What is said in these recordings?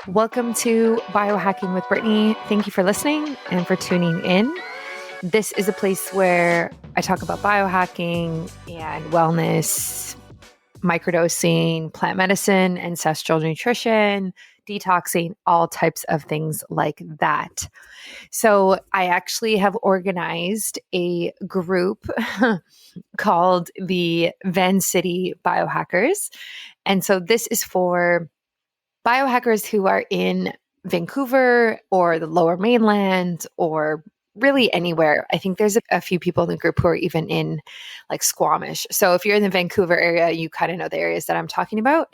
Welcome to Biohacking with Brittany. Thank you for listening and for tuning in. This is a place where I talk about biohacking and wellness, microdosing, plant medicine, ancestral nutrition, detoxing, all types of things like that. So I actually have organized a group called the Van City Biohackers. And so this is for biohackers who are in Vancouver or the lower mainland or really anywhere. I think there's a few people in the group who are even in like Squamish. So if you're in the Vancouver area, you kind of know the areas that I'm talking about.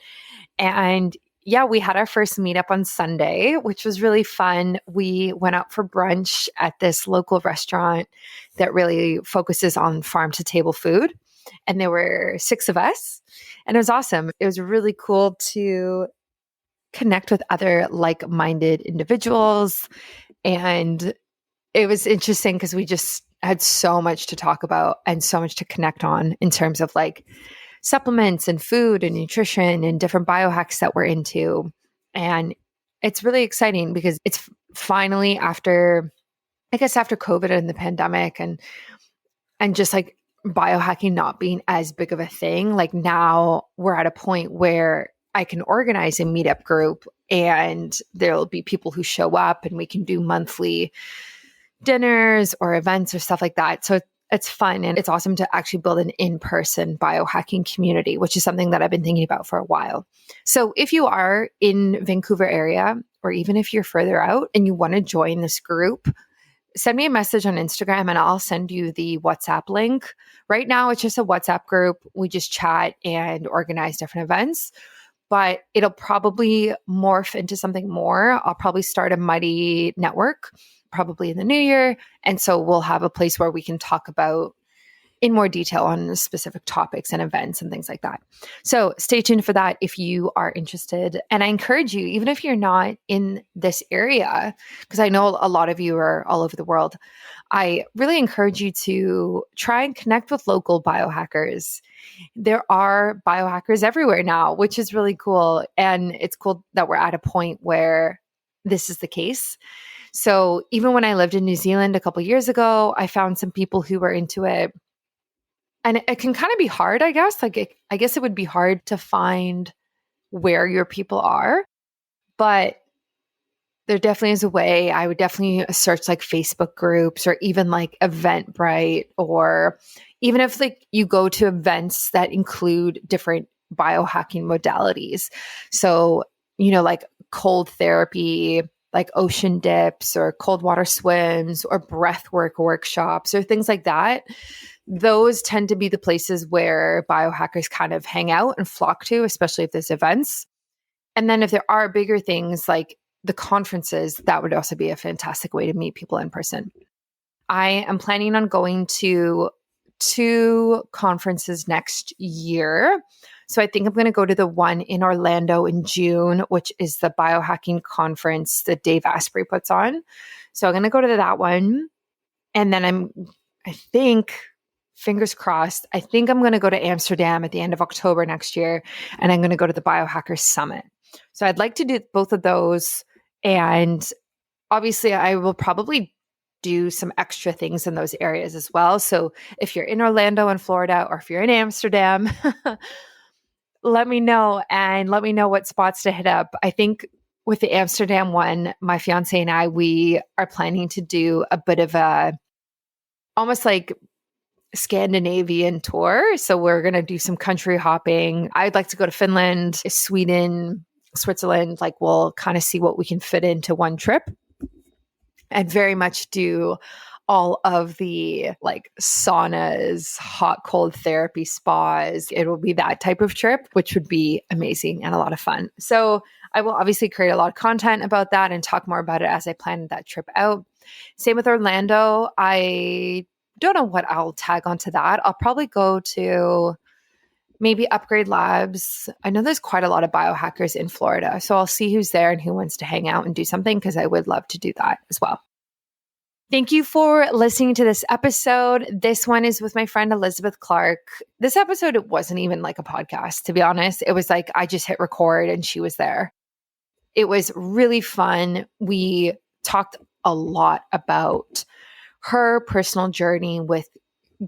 And yeah, we had our first meetup on Sunday, which was really fun. We went out for brunch at this local restaurant that really focuses on farm to table food. And there were 6 of us. And it was awesome. It was really cool to connect with other like-minded individuals. And it was interesting because we just had so much to talk about and so much to connect on in terms of like supplements and food and nutrition and different biohacks that we're into. And it's really exciting because it's finally after COVID and the pandemic and just like biohacking not being as big of a thing, like now we're at a point where I can organize a meetup group and there'll be people who show up and we can do monthly dinners or events or stuff like that. So it's fun and it's awesome to actually build an in-person biohacking community, which is something that I've been thinking about for a while. So if you are in Vancouver area, or even if you're further out and you want to join this group, send me a message on Instagram and I'll send you the WhatsApp link. Right now, it's just a WhatsApp group. We just chat and organize different events. But it'll probably morph into something more. I'll probably start a Mighty network, probably in the new year. And so we'll have a place where we can talk about in more detail on specific topics and events and things like that. So stay tuned for that if you are interested. And I encourage you, even if you're not in this area, because I know a lot of you are all over the world, I really encourage you to try and connect with local biohackers. There are biohackers everywhere now, which is really cool. And it's cool that we're at a point where this is the case. So even when I lived in New Zealand a couple of years ago, I found some people who were into it. And it can kind of be hard, I guess. I guess it would be hard to find where your people are. But there definitely is a way. I would definitely search like Facebook groups or even like Eventbrite, or even if like you go to events that include different biohacking modalities. So, like cold therapy, like ocean dips or cold water swims or breathwork workshops or things like that. Those tend to be the places where biohackers kind of hang out and flock to, especially if there's events. And then if there are bigger things like the conferences, that would also be a fantastic way to meet people in person. I am planning on going to 2 conferences next year. So I think I'm going to go to the one in Orlando in June, which is the biohacking conference that Dave Asprey puts on. So I'm going to go to that one. And then I think, fingers crossed, I think I'm going to go to Amsterdam at the end of October next year. And I'm going to go to the Biohacker Summit. So I'd like to do both of those. And obviously, I will probably do some extra things in those areas as well. So if you're in Orlando and Florida, or if you're in Amsterdam, let me know and let me know what spots to hit up. I think with the Amsterdam one, my fiance and I, we are planning to do a bit of a almost like Scandinavian tour. So we're going to do some country hopping. I'd like to go to Finland, Sweden, Switzerland. Like we'll kind of see what we can fit into one trip and very much do all of the like saunas, hot, cold therapy spas. It will be that type of trip, which would be amazing and a lot of fun. So I will obviously create a lot of content about that and talk more about it as I plan that trip out. Same with Orlando. I don't know what I'll tag onto that. I'll probably go to maybe Upgrade Labs. I know there's quite a lot of biohackers in Florida. So I'll see who's there and who wants to hang out and do something, because I would love to do that as well. Thank you for listening to this episode. This one is with my friend Elizabeth Clark. This episode, it wasn't even like a podcast, to be honest. It was like I just hit record and she was there. It was really fun. We talked a lot about her personal journey with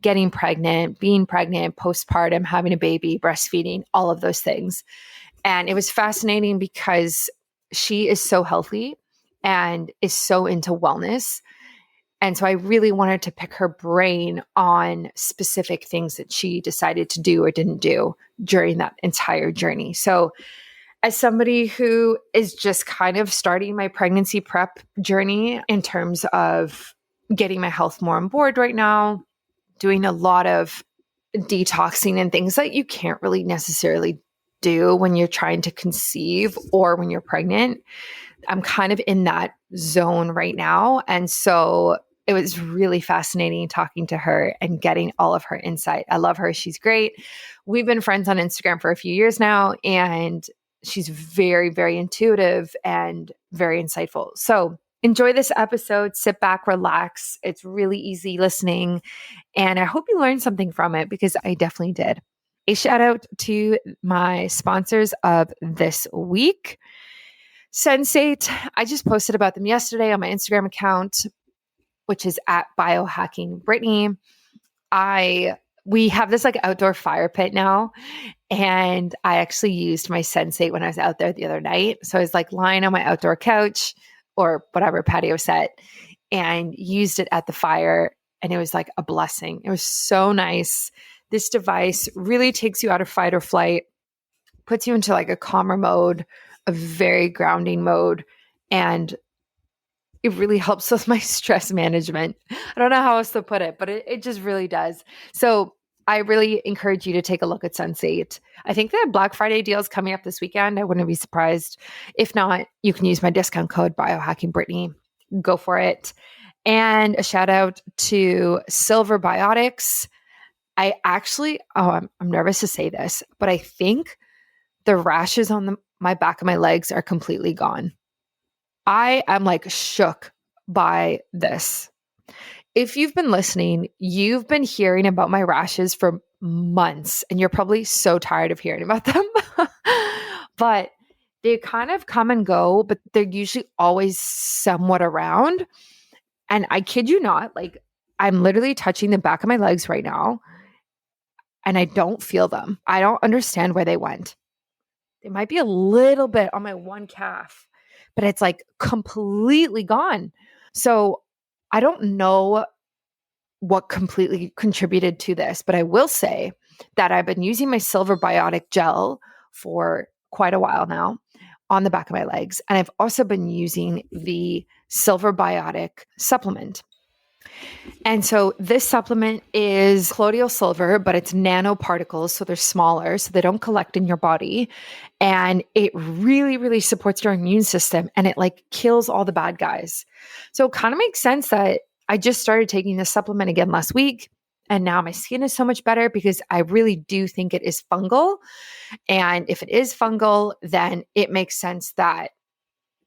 getting pregnant, being pregnant, postpartum, having a baby, breastfeeding, all of those things. And it was fascinating because she is so healthy and is so into wellness. And so I really wanted to pick her brain on specific things that she decided to do or didn't do during that entire journey. So as somebody who is just kind of starting my pregnancy prep journey in terms of getting my health more on board right now, doing a lot of detoxing and things that you can't really necessarily do when you're trying to conceive or when you're pregnant. I'm kind of in that zone right now. And so it was really fascinating talking to her and getting all of her insight. I love her. She's great. We've been friends on Instagram for a few years now, and she's very, very intuitive and very insightful. So enjoy this episode. Sit back, relax. It's really easy listening. And I hope you learned something from it because I definitely did. A shout out to my sponsors of this week. Sensate. I just posted about them yesterday on my Instagram account, which is at Biohacking Brittany. We have this like outdoor fire pit now. And I actually used my Sensate when I was out there the other night. So I was like lying on my outdoor couch or whatever patio set and used it at the fire. And it was like a blessing. It was so nice. This device really takes you out of fight or flight, puts you into like a calmer mode, a very grounding mode. And it really helps with my stress management. I don't know how else to put it, but it just really does. So I really encourage you to take a look at Sensate. I think they have Black Friday deals coming up this weekend. I wouldn't be surprised. If not, you can use my discount code Biohacking Brittany. Go for it. And a shout out to Silver Biotics. I'm nervous to say this, but I think the rashes on my back of my legs are completely gone. I am like shook by this. If you've been listening, you've been hearing about my rashes for months, and you're probably so tired of hearing about them. But they kind of come and go, but they're usually always somewhat around. And I kid you not, like I'm literally touching the back of my legs right now, and I don't feel them. I don't understand where they went. They might be a little bit on my one calf, but it's like completely gone. So I don't know what completely contributed to this, but I will say that I've been using my Silver Biotic gel for quite a while now on the back of my legs. And I've also been using the Silver Biotic supplement. And so this supplement is colloidal silver, but it's nanoparticles. So they're smaller, so they don't collect in your body. And it really, really supports your immune system, and it like kills all the bad guys. So it kind of makes sense that I just started taking this supplement again last week. And now my skin is so much better because I really do think it is fungal. And if it is fungal, then it makes sense that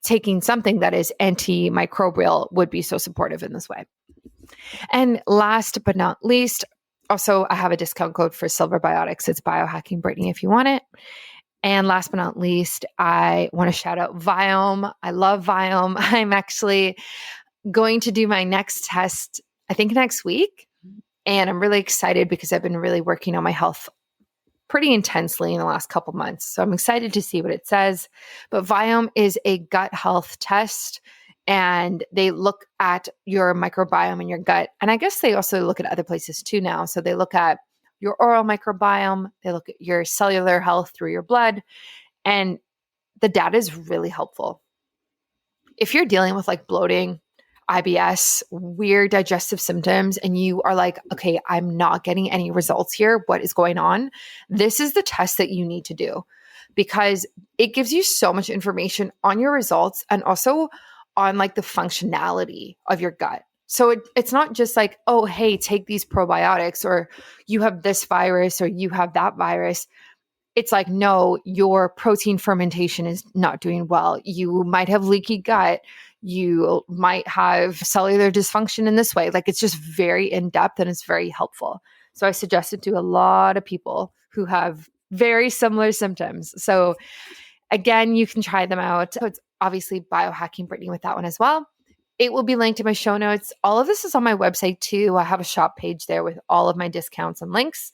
taking something that is antimicrobial would be so supportive in this way. And last but not least, also I have a discount code for Silver Biotics. It's Biohacking Brittany if you want it. And last but not least, I want to shout out Viome. I love Viome. I'm actually going to do my next test, I think next week. And I'm really excited because I've been really working on my health pretty intensely in the last couple months. So I'm excited to see what it says. But Viome is a gut health test, and they look at your microbiome in your gut. And I guess they also look at other places too now. So they look at your oral microbiome, they look at your cellular health through your blood, and the data is really helpful. If you're dealing with like bloating, IBS, weird digestive symptoms, and you are like, okay, I'm not getting any results here. What is going on? This is the test that you need to do because it gives you so much information on your results and also on like the functionality of your gut. So it's not just like, oh, hey, take these probiotics, or you have this virus, or you have that virus. It's like, no, your protein fermentation is not doing well. You might have leaky gut. You might have cellular dysfunction in this way. Like it's just very in-depth and it's very helpful. So I suggest it to a lot of people who have very similar symptoms. So again, you can try them out. So it's obviously Biohacking Brittany with that one as well. It will be linked in my show notes. All of this is on my website too. I have a shop page there with all of my discounts and links.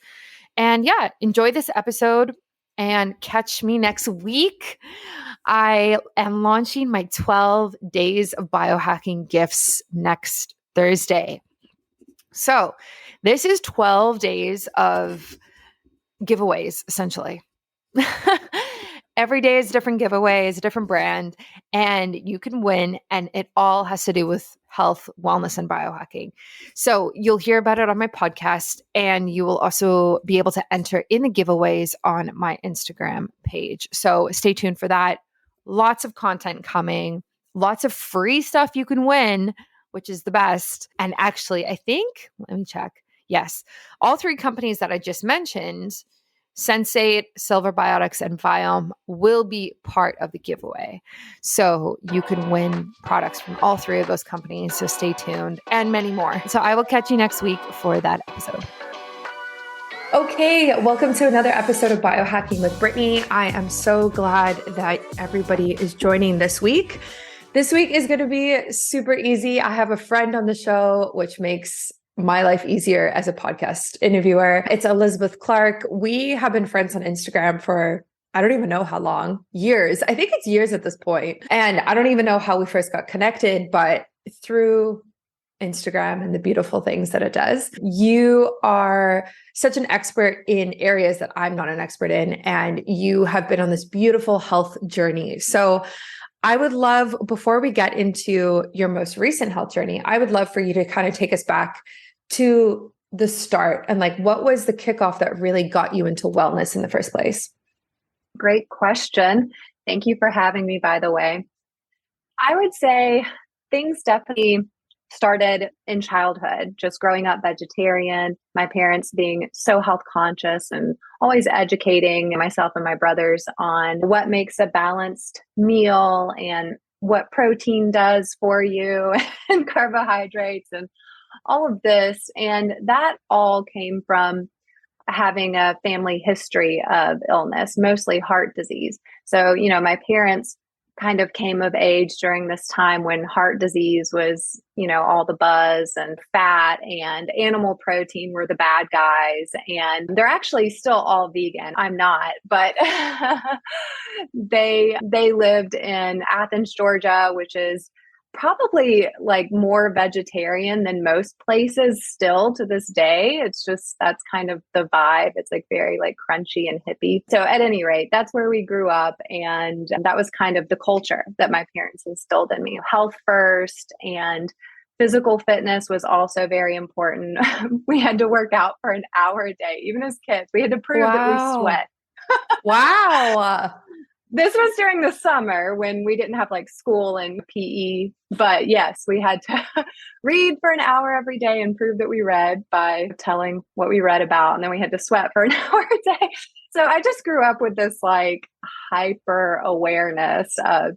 And yeah, enjoy this episode and catch me next week. I am launching my 12 days of biohacking gifts next Thursday. So this is 12 days of giveaways, essentially. Every day is a different giveaway, is a different brand, and you can win. And it all has to do with health, wellness, and biohacking. So you'll hear about it on my podcast, and you will also be able to enter in the giveaways on my Instagram page. So stay tuned for that. Lots of content coming, lots of free stuff you can win, which is the best. And actually, I think, let me check. Yes, all three companies that I just mentioned, Sensate, Silver Biotics, and Viome, will be part of the giveaway. So you can win products from all three of those companies. So stay tuned, and many more. So I will catch you next week for that episode. Okay, welcome to another episode of Biohacking with Brittany. I am so glad that everybody is joining this week. This week is going to be super easy. I have a friend on the show, which makes my life easier as a podcast interviewer. It's Elizabeth Clark. We have been friends on Instagram for, I don't even know how long, years. I think it's years at this point. And I don't even know how we first got connected, but through Instagram and the beautiful things that it does. You are such an expert in areas that I'm not an expert in, and you have been on this beautiful health journey. So I would love, before we get into your most recent health journey, I would love for you to kind of take us back to the start and like, what was the kickoff that really got you into wellness in the first place? Great question. Thank you for having me, by the way. I would say things definitely started in childhood, just growing up vegetarian, my parents being so health conscious and always educating myself and my brothers on what makes a balanced meal and what protein does for you and carbohydrates and all of this. And that all came from having a family history of illness, mostly heart disease. So, my parents kind of came of age during this time when heart disease was, all the buzz, and fat and animal protein were the bad guys. And they're actually still all vegan. I'm not, but they lived in Athens, Georgia, which is probably like more vegetarian than most places still to this day. It's just, that's kind of the vibe. It's like very like crunchy and hippie. So at any rate, that's where we grew up. And that was kind of the culture that my parents instilled in me. Health first, and physical fitness was also very important. We had to work out for an hour a day. Even as kids, we had to prove that we sweat. Wow. This was during the summer when we didn't have like school and PE, but yes, we had to read for an hour every day and prove that we read by telling what we read about. And then we had to sweat for an hour a day. So I just grew up with this like hyper awareness of,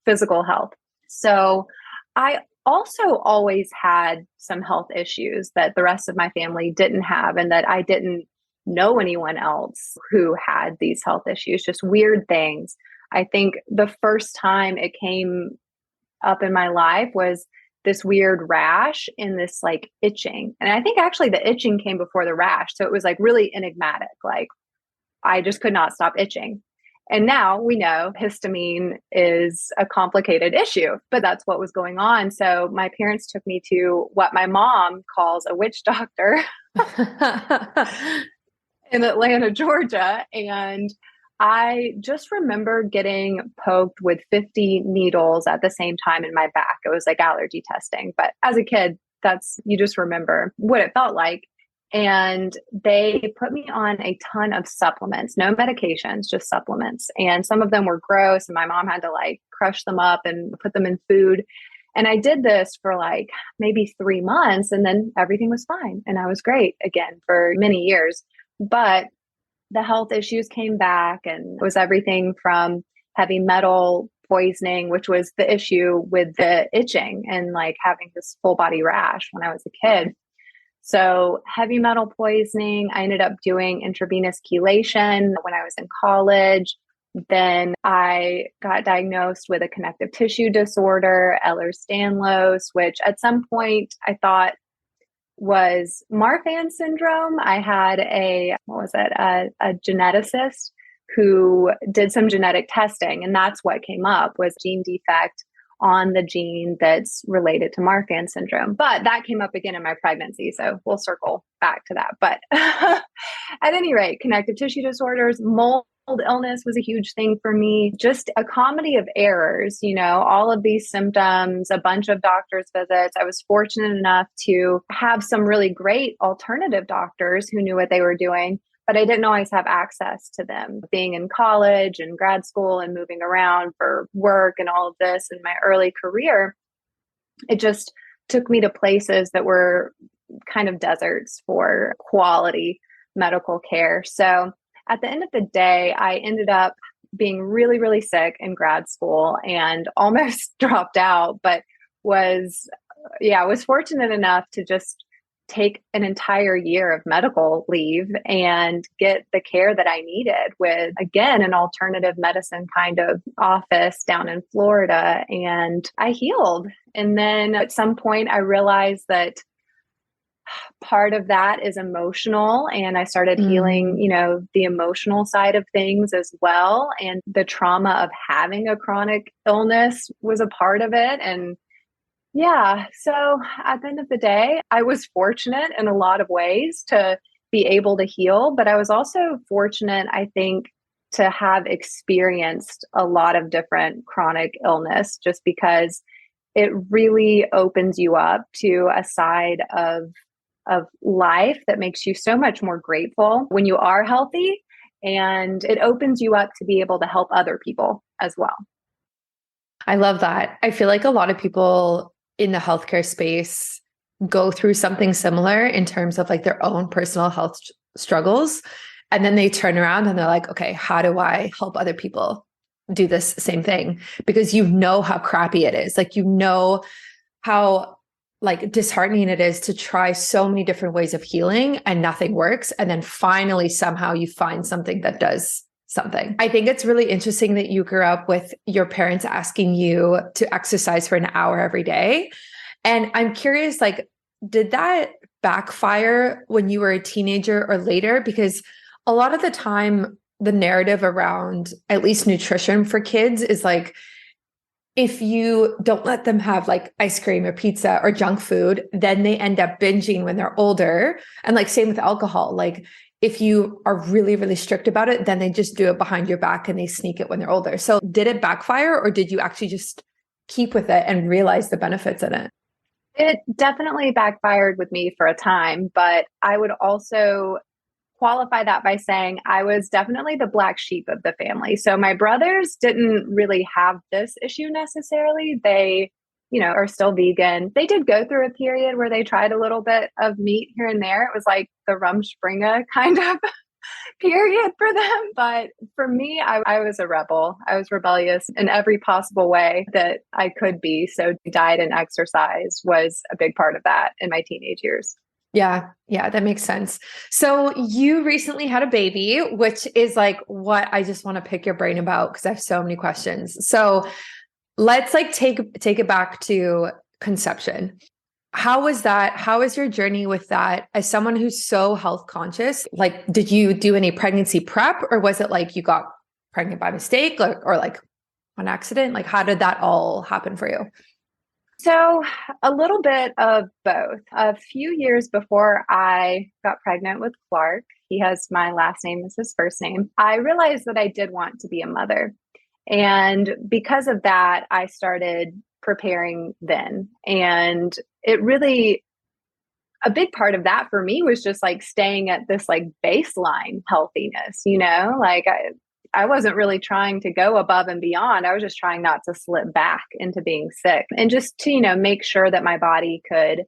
physical health. So I also always had some health issues that the rest of my family didn't have, and that I didn't know anyone else who had these health issues, just weird things. I think the first time it came up in my life was this weird rash and this like itching. And I think actually the itching came before the rash. So it was like really enigmatic. Like I just could not stop itching. And now we know histamine is a complicated issue, but that's what was going on. So my parents took me to what my mom calls a witch doctor in Atlanta, Georgia. And I just remember getting poked with 50 needles at the same time in my back. It was like allergy testing. But as a kid, you just remember what it felt like. And they put me on a ton of supplements, no medications, just supplements. And some of them were gross, and my mom had to like crush them up and put them in food. And I did this for like maybe 3 months, and then everything was fine. And I was great again for many years. But the health issues came back, and it was everything from heavy metal poisoning, which was the issue with the itching and like having this full body rash when I was a kid. So heavy metal poisoning, I ended up doing intravenous chelation when I was in college. Then I got diagnosed with a connective tissue disorder, Ehlers-Danlos, which at some point I thought was Marfan syndrome. I had a geneticist who did some genetic testing, and that's what came up was gene defect on the gene that's related to Marfan syndrome. But that came up again in my pregnancy, so we'll circle back to that. But at any rate, connective tissue disorders, mold illness was a huge thing for me. Just a comedy of errors, all of these symptoms, a bunch of doctor's visits. I was fortunate enough to have some really great alternative doctors who knew what they were doing, but I didn't always have access to them. Being in college and grad school and moving around for work and all of this in my early career, it just took me to places that were kind of deserts for quality medical care. So at the end of the day, I ended up being really, really sick in grad school and almost dropped out, but was fortunate enough to just take an entire year of medical leave and get the care that I needed with, again, an alternative medicine kind of office down in Florida. And I healed. And then at some point, I realized that part of that is emotional. And I started healing, the emotional side of things as well. And the trauma of having a chronic illness was a part of it. And yeah, so at the end of the day, I was fortunate in a lot of ways to be able to heal, but I was also fortunate, I think, to have experienced a lot of different chronic illness just because it really opens you up to a side of life that makes you so much more grateful when you are healthy, and it opens you up to be able to help other people as well. I love that. I feel like a lot of people in the healthcare space go through something similar in terms of like their own personal health struggles. And then they turn around and they're like, okay, how do I help other people do this same thing? Because how crappy it is. Like, how like disheartening it is to try so many different ways of healing and nothing works. And then finally, somehow you find something that does something. I think it's really interesting that you grew up with your parents asking you to exercise for an hour every day. And I'm curious, like, did that backfire when you were a teenager or later? Because a lot of the time, the narrative around at least nutrition for kids is like, if you don't let them have like ice cream or pizza or junk food, then they end up binging when they're older. And like same with alcohol. Like if you are really, really strict about it, then they just do it behind your back and they sneak it when they're older. So did it backfire, or did you actually just keep with it and realize the benefits in it? It definitely backfired with me for a time, but I would also qualify that by saying I was definitely the black sheep of the family. So my brothers didn't really have this issue necessarily. They, are still vegan. They did go through a period where they tried a little bit of meat here and there. It was like the Rumspringa kind of period for them. But for me, I was a rebel. I was rebellious in every possible way that I could be. So diet and exercise was a big part of that in my teenage years. Yeah, that makes sense. So you recently had a baby, which is like what I just want to pick your brain about because I have so many questions. So let's like take it back to conception. How was that? How was your journey with that as someone who's so health conscious? Like, did you do any pregnancy prep, or was it like you got pregnant by mistake or like on accident? Like, how did that all happen for you? So a little bit of both. A few years before I got pregnant with Clark, he has my last name as his first name, I realized that I did want to be a mother. And because of that, I started preparing then. And it really, a big part of that for me was just like staying at this like baseline healthiness, like I wasn't really trying to go above and beyond. I was just trying not to slip back into being sick and just to, make sure that my body could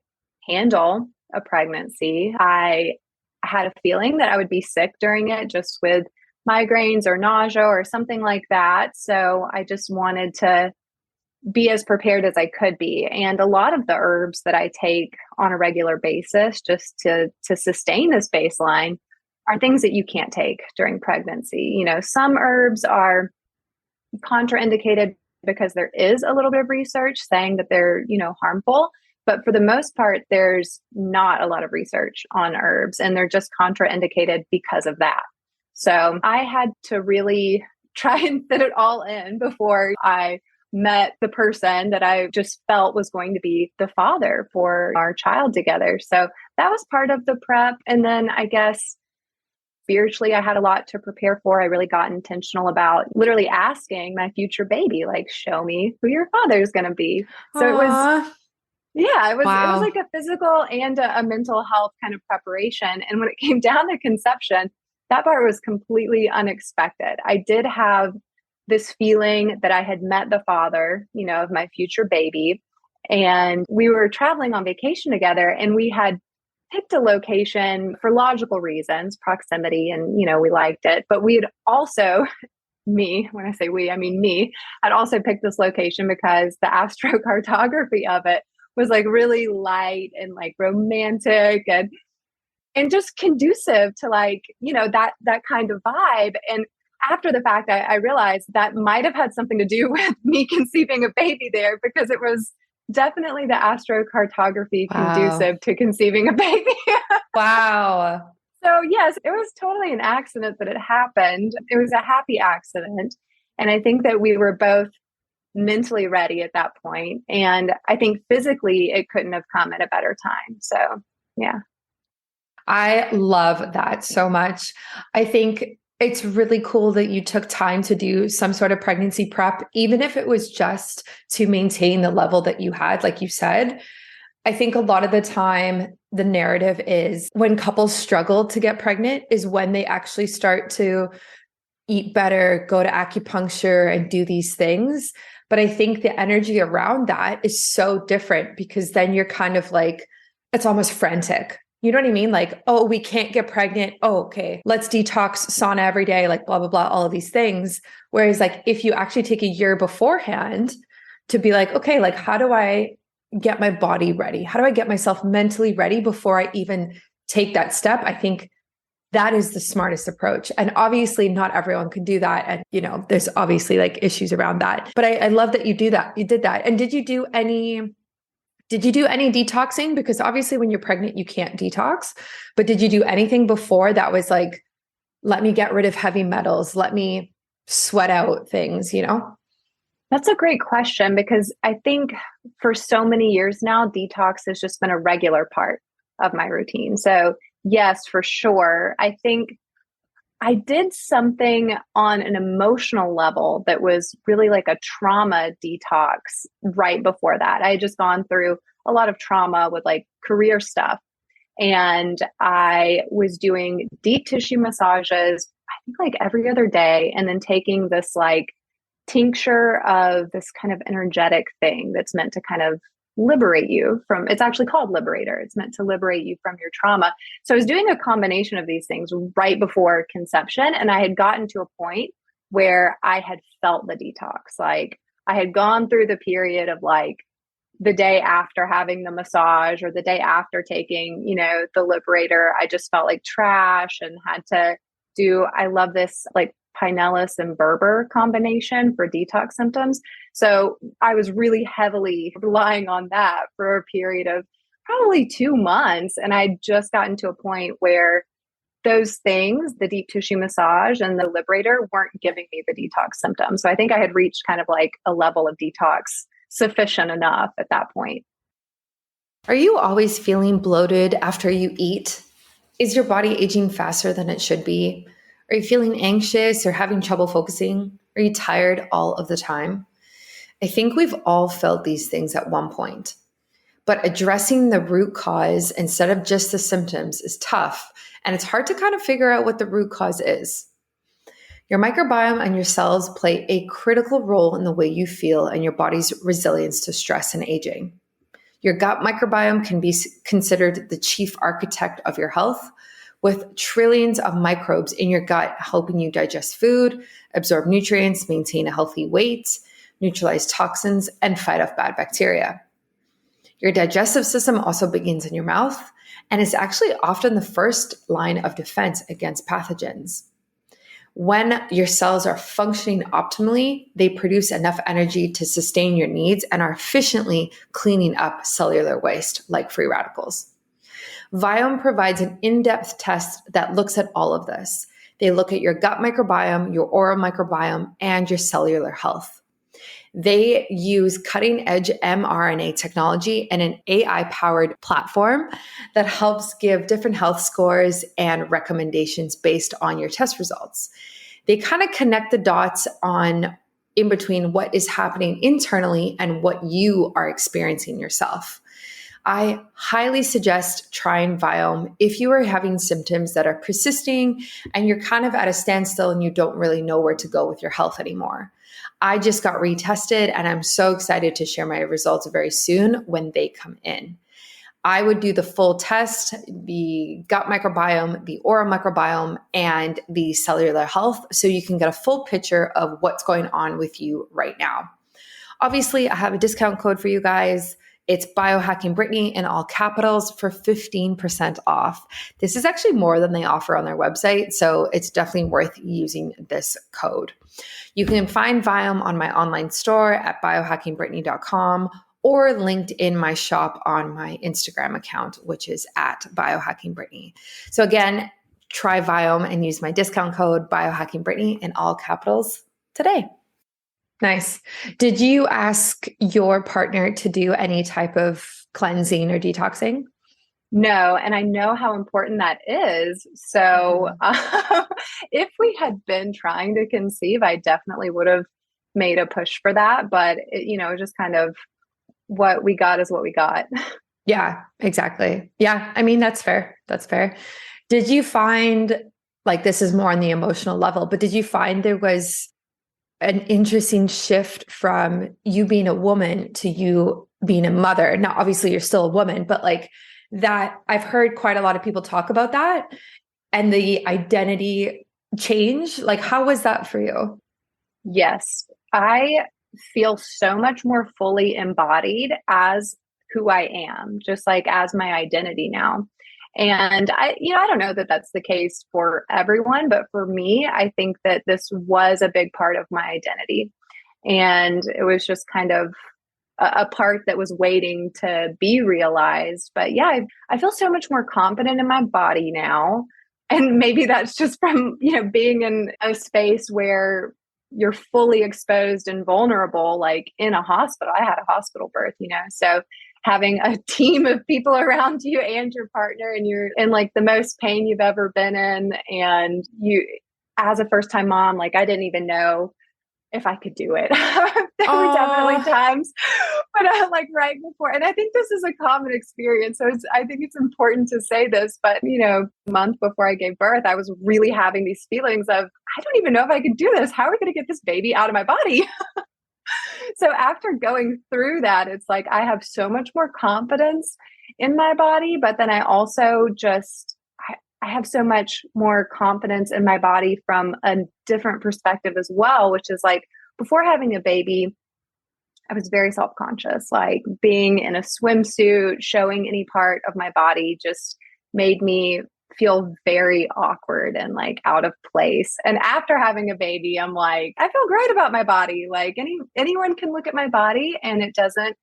handle a pregnancy. I had a feeling that I would be sick during it just with migraines or nausea or something like that. So I just wanted to be as prepared as I could be. And a lot of the herbs that I take on a regular basis just to sustain this baseline are things that you can't take during pregnancy. You know, some herbs are contraindicated because there is a little bit of research saying that they're, you know, harmful. But for the most part, there's not a lot of research on herbs, and they're just contraindicated because of that. So I had to really try and fit it all in before I met the person that I just felt was going to be the father for our child together. So that was part of the prep. And then I guess spiritually, I had a lot to prepare for. I really got intentional about literally asking my future baby, like, show me who your father is going to be. So it was, yeah, it was Wow. like a physical and a mental health kind of preparation. And when it came down to conception, that part was completely unexpected. I did have this feeling that I had met the father, you know, of my future baby. And we were traveling on vacation together, and we had picked a location for logical reasons, proximity, and, you know, we liked it. But we had also, me, when I say we, I mean me, had also picked this location because the astrocartography of it was like really light and like romantic and just conducive to, like, you know, that kind of vibe. And after the fact, I realized that might have had something to do with me conceiving a baby there, because it was definitely the astrocartography Wow. conducive to conceiving a baby. Wow. So yes, it was totally an accident that it happened. It was a happy accident. And I think that we were both mentally ready at that point. And I think physically it couldn't have come at a better time. So yeah. I love that so much. I think it's really cool that you took time to do some sort of pregnancy prep, even if it was just to maintain the level that you had, like you said. I think a lot of the time, the narrative is when couples struggle to get pregnant is when they actually start to eat better, go to acupuncture, and do these things. But I think the energy around that is so different, because then you're kind of like, it's almost frantic. You know what I mean? Like, oh, we can't get pregnant. Oh, okay. Let's detox sauna every day, like blah, blah, blah, all of these things. Whereas like, if you actually take a year beforehand to be like, okay, like, how do I get my body ready? How do I get myself mentally ready before I even take that step? I think that is the smartest approach. And obviously not everyone can do that. And, you know, there's obviously like issues around that, but I love that you do that. You did that. And did you do any detoxing? Because obviously when you're pregnant, you can't detox, but did you do anything before that was like, let me get rid of heavy metals, let me sweat out things, you know? That's a great question, because I think for so many years now, detox has just been a regular part of my routine. So yes, for sure. I think I did something on an emotional level that was really like a trauma detox right before that. I had just gone through a lot of trauma with like career stuff. And I was doing deep tissue massages, I think like every other day, and then taking this like tincture of this kind of energetic thing that's meant to kind of liberate you from, it's actually called Liberator. It's meant to liberate you from your trauma. So I was doing a combination of these things right before conception. And I had gotten to a point where I had felt the detox. Like I had gone through the period of like the day after having the massage or the day after taking, you know, the Liberator, I just felt like trash and had to do, I love this like Pinellas and Berber combination for detox symptoms. So I was really heavily relying on that for a period of probably 2 months. And I'd just gotten to a point where those things, the deep tissue massage and the Liberator, weren't giving me the detox symptoms. So I think I had reached kind of like a level of detox sufficient enough at that point. Are you always feeling bloated after you eat? Is your body aging faster than it should be? Are you feeling anxious or having trouble focusing? Are you tired all of the time? I think we've all felt these things at one point, but addressing the root cause instead of just the symptoms is tough, and it's hard to kind of figure out what the root cause is. Your microbiome and your cells play a critical role in the way you feel and your body's resilience to stress and aging. Your gut microbiome can be considered the chief architect of your health, with trillions of microbes in your gut helping you digest food, absorb nutrients, maintain a healthy weight, neutralize toxins, and fight off bad bacteria. Your digestive system also begins in your mouth and is actually often the first line of defense against pathogens. When your cells are functioning optimally, they produce enough energy to sustain your needs and are efficiently cleaning up cellular waste like free radicals. Viome provides an in-depth test that looks at all of this. They look at your gut microbiome, your oral microbiome, and your cellular health. They use cutting-edge mRNA technology and an AI-powered platform that helps give different health scores and recommendations based on your test results. They kind of connect the dots on in between what is happening internally and what you are experiencing yourself. I highly suggest trying Viome if you are having symptoms that are persisting and you're kind of at a standstill and you don't really know where to go with your health anymore. I just got retested and I'm so excited to share my results very soon when they come in. I would do the full test, the gut microbiome, the oral microbiome, and the cellular health so you can get a full picture of what's going on with you right now. Obviously, I have a discount code for you guys. It's Biohacking Brittany in all capitals for 15% off. This is actually more than they offer on their website, so it's definitely worth using this code. You can find Viome on my online store at biohackingbrittany.com or linked in my shop on my Instagram account, which is at biohackingbrittany. So again, try Viome and use my discount code Biohackingbrittany in all capitals today. Nice. Did you ask your partner to do any type of cleansing or detoxing? No, and I know how important that is. So if we had been trying to conceive, I definitely would have made a push for that. But, just kind of what we got is what we got. Yeah, exactly. Yeah, I mean, that's fair. That's fair. Did you find, like, this is more on the emotional level, but did you find there was an interesting shift from you being a woman to you being a mother? Now, obviously, you're still a woman, but like that, I've heard quite a lot of people talk about that and the identity change. Like, how was that for you? Yes, I feel so much more fully embodied as who I am, just like as my identity now. And I don't know that that's the case for everyone, but for me, I think that this was a big part of my identity. And it was just kind of a part that was waiting to be realized. But yeah, I feel so much more confident in my body now. And maybe that's just from, being in a space where you're fully exposed and vulnerable, like in a hospital. I had a hospital birth, so having a team of people around you and your partner, and you're in like the most pain you've ever been in. And you, as a first time mom, like I didn't even know if I could do it. There were definitely times, but like right before, and I think this is a common experience. So I think it's important to say this, but a month before I gave birth, I was really having these feelings of, I don't even know if I could do this. How are we going to get this baby out of my body? So after going through that, it's like, I have so much more confidence in my body, but then I also I have so much more confidence in my body from a different perspective as well, which is like before having a baby, I was very self-conscious, like being in a swimsuit, showing any part of my body just made me feel very awkward and like out of place. And after having a baby, I'm like, I feel great about my body. Like anyone can look at my body and it doesn't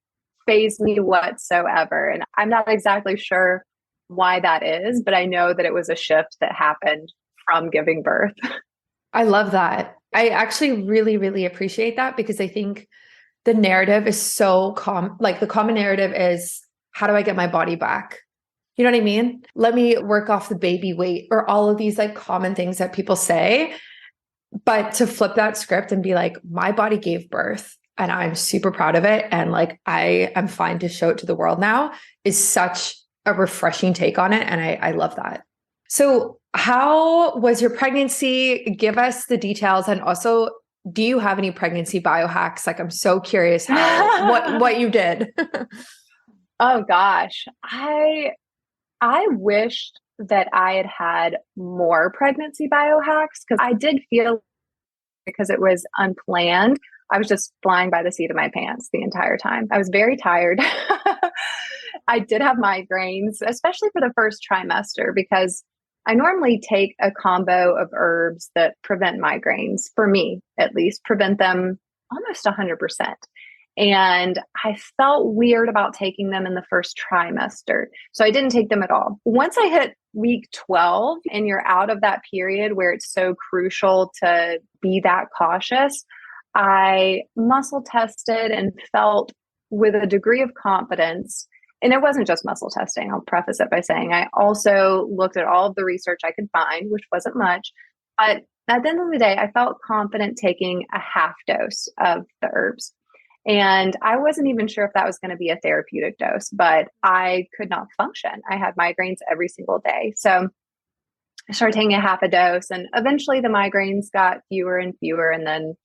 faze me whatsoever. And I'm not exactly sure why that is, but I know that it was a shift that happened from giving birth. I love that. I actually really, really appreciate that because I think the narrative is so common. Like the common narrative is, how do I get my body back? You know what I mean? Let me work off the baby weight or all of these like common things that people say. But to flip that script and be like, my body gave birth and I'm super proud of it. And like, I am fine to show it to the world now is such a refreshing take on it. And I love that. So how was your pregnancy? Give us the details. And also, do you have any pregnancy biohacks? Like, I'm so curious what you did. Oh gosh. I wished that I had had more pregnancy biohacks because I did feel because it was unplanned. I was just flying by the seat of my pants the entire time. I was very tired. I did have migraines, especially for the first trimester, because I normally take a combo of herbs that prevent migraines, for me at least, prevent them almost 100%. And I felt weird about taking them in the first trimester. So I didn't take them at all. Once I hit week 12 and you're out of that period where it's so crucial to be that cautious, I muscle tested and felt with a degree of confidence. And it wasn't just muscle testing. I'll preface it by saying I also looked at all of the research I could find, which wasn't much. But at the end of the day, I felt confident taking a half dose of the herbs. And I wasn't even sure if that was going to be a therapeutic dose, but I could not function. I had migraines every single day. So I started taking a half a dose, and eventually the migraines got fewer and fewer. And then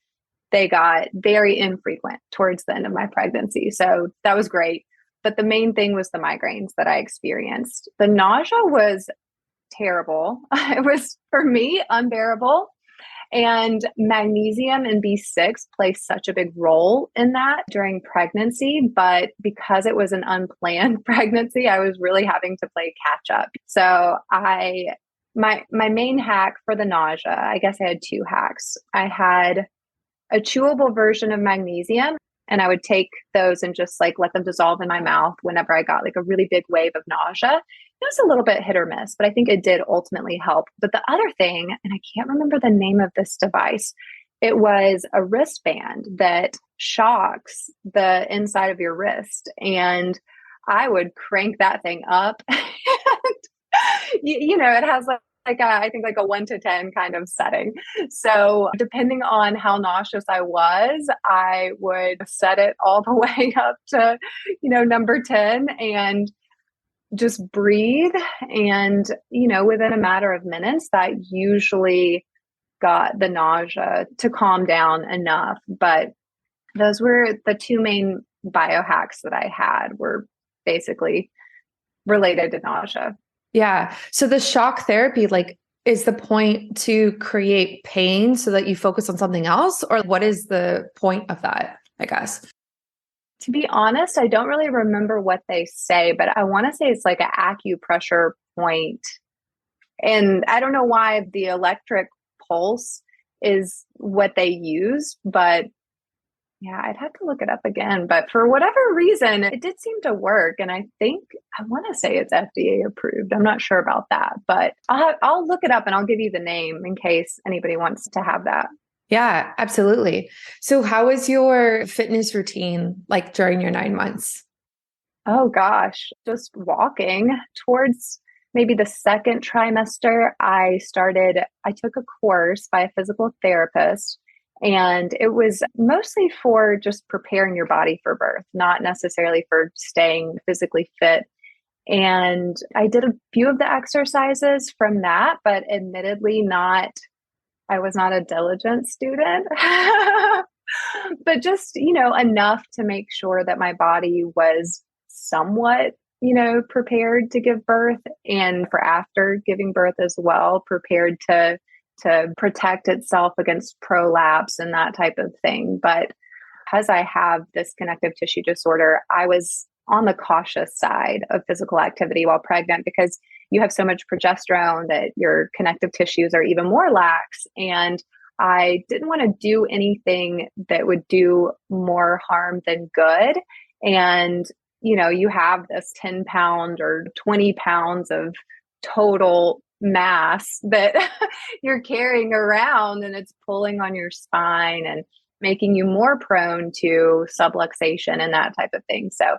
they got very infrequent towards the end of my pregnancy. So that was great. But the main thing was the migraines that I experienced. The nausea was terrible. It was, for me, unbearable. And magnesium and B6 play such a big role in that during pregnancy. But because it was an unplanned pregnancy, I was really having to play catch up. So my main hack for the nausea, I guess I had two hacks. I had a chewable version of magnesium, and I would take those and just like let them dissolve in my mouth whenever I got like a really big wave of nausea. It was a little bit hit or miss, but I think it did ultimately help. But the other thing, and I can't remember the name of this device, it was a wristband that shocks the inside of your wrist. And I would crank that thing up. It has I think like a 1 to 10 kind of setting. So depending on how nauseous I was, I would set it all the way up to, number 10 and just breathe. And, within a matter of minutes, that usually got the nausea to calm down enough. But those were the two main biohacks that I had, were basically related to nausea. Yeah. So the shock therapy, is the point to create pain so that you focus on something else? Or what is the point of that, I guess? To be honest, I don't really remember what they say, but I want to say it's like an acupressure point. And I don't know why the electric pulse is what they use, but yeah, I'd have to look it up again. But for whatever reason, it did seem to work. And I want to say it's FDA approved. I'm not sure about that, but I'll look it up and I'll give you the name in case anybody wants to have that. Yeah, absolutely. So how was your fitness routine like during your 9 months? Oh gosh, just walking towards maybe the second trimester. I took a course by a physical therapist. And it was mostly for just preparing your body for birth, not necessarily for staying physically fit. And I did a few of the exercises from that, but admittedly I was not a diligent student, but just, enough to make sure that my body was somewhat, prepared to give birth, and for after giving birth as well, prepared to protect itself against prolapse and that type of thing. But because I have this connective tissue disorder, I was on the cautious side of physical activity while pregnant, because you have so much progesterone that your connective tissues are even more lax. And I didn't want to do anything that would do more harm than good. And, you have this 10-pound or 20 pounds of total mass that you're carrying around, and it's pulling on your spine and making you more prone to subluxation and that type of thing. So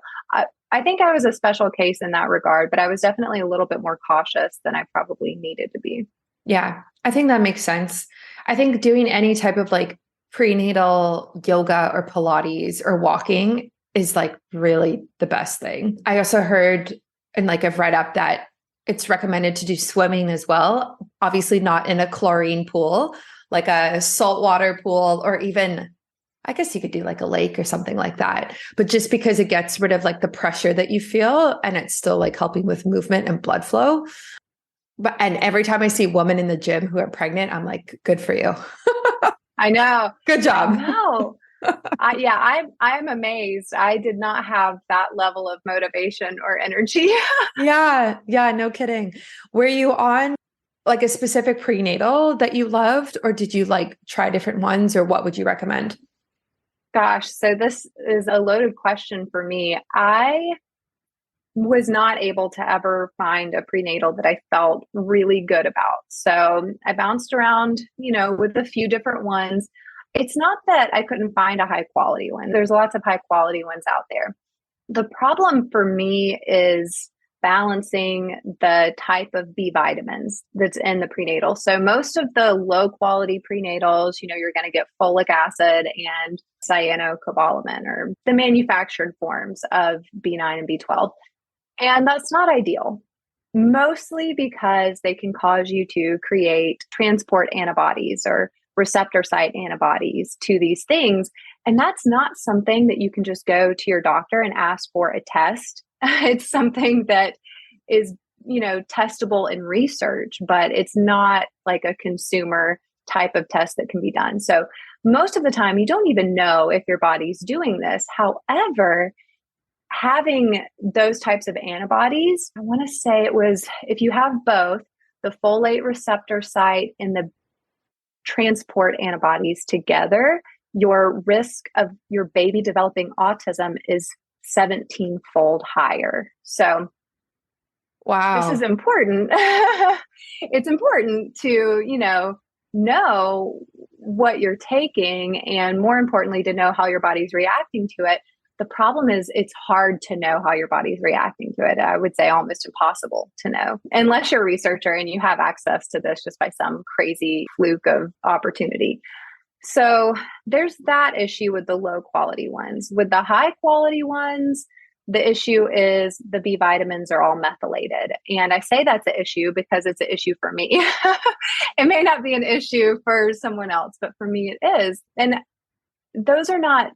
I think I was a special case in that regard, but I was definitely a little bit more cautious than I probably needed to be. Yeah, I think that makes sense. I think doing any type of prenatal yoga or Pilates or walking is really the best thing. I also heard, and I've read up, that it's recommended to do swimming as well. Obviously not in a chlorine pool, like a saltwater pool, or even, I guess you could do a lake or something like that. But just because it gets rid of the pressure that you feel, and it's still helping with movement and blood flow. And every time I see women in the gym who are pregnant, I'm like, good for you. I know. Good job. No. I'm amazed. I did not have that level of motivation or energy. Yeah. Yeah. No kidding. Were you on like a specific prenatal that you loved, or did you like try different ones, or what would you recommend? Gosh, so this is a loaded question for me. I was not able to ever find a prenatal that I felt really good about. So I bounced around, with a few different ones. It's not that I couldn't find a high quality one. There's lots of high quality ones out there. The problem for me is balancing the type of B vitamins that's in the prenatal. So most of the low quality prenatals, you're going to get folic acid and cyanocobalamin, or the manufactured forms of B9 and B12. And that's not ideal, mostly because they can cause you to create transport antibodies or receptor site antibodies to these things. And that's not something that you can just go to your doctor and ask for a test. It's something that is, testable in research, but it's not like a consumer type of test that can be done. So most of the time, you don't even know if your body's doing this. However, having those types of antibodies, I want to say it was, if you have both the folate receptor site and the transport antibodies together, your risk of your baby developing autism is 17-fold higher. So Wow. this is important. It's important to, know what you're taking, and more importantly, to know how your body's reacting to it. The problem is it's hard to know how your body's reacting to it. I would say almost impossible to know, unless you're a researcher and you have access to this just by some crazy fluke of opportunity. So there's that issue with the low quality ones. With the high quality ones, the issue is the B vitamins are all methylated. And I say that's an issue because it's an issue for me. It may not be an issue for someone else, but for me it is. And those are not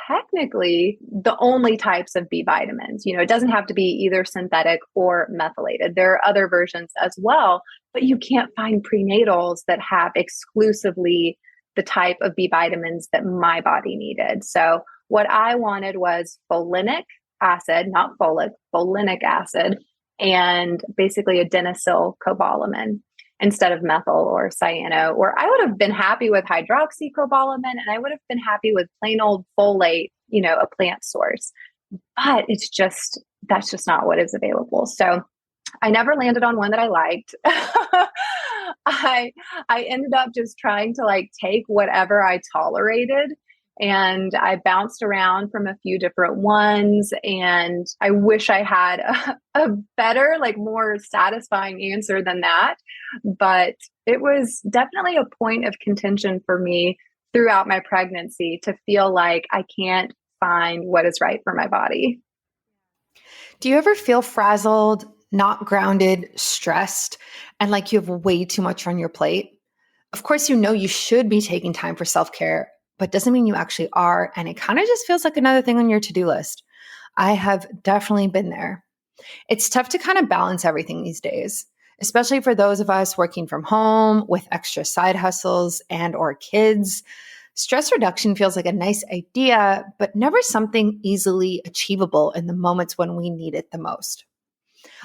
technically the only types of B vitamins. It doesn't have to be either synthetic or methylated. There are other versions as well, but you can't find prenatals that have exclusively the type of B vitamins that my body needed. So what I wanted was folinic acid, not folic, folinic acid, and basically adenosylcobalamin instead of methyl or cyano. Or I would have been happy with hydroxycobalamin, and I would have been happy with plain old folate, a plant source. But that's just not what is available. So I never landed on one that I liked. I ended up just trying to take whatever I tolerated. And I bounced around from a few different ones. And I wish I had a better, more satisfying answer than that. But it was definitely a point of contention for me throughout my pregnancy to feel like I can't find what is right for my body. Do you ever feel frazzled, not grounded, stressed, and like you have way too much on your plate? Of course, you should be taking time for self-care, but doesn't mean you actually are. And it kind of just feels like another thing on your to-do list. I have definitely been there. It's tough to kind of balance everything these days, especially for those of us working from home with extra side hustles and or kids. Stress reduction feels like a nice idea, but never something easily achievable in the moments when we need it the most.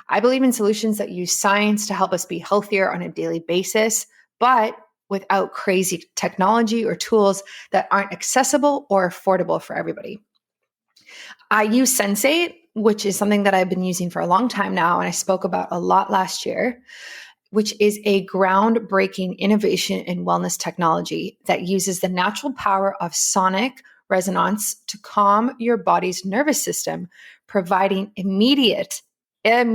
I believe in solutions that use science to help us be healthier on a daily basis, but without crazy technology or tools that aren't accessible or affordable for everybody. I use Sensate, which is something that I've been using for a long time now, and I spoke about a lot last year, which is a groundbreaking innovation in wellness technology that uses the natural power of sonic resonance to calm your body's nervous system, providing immediate, let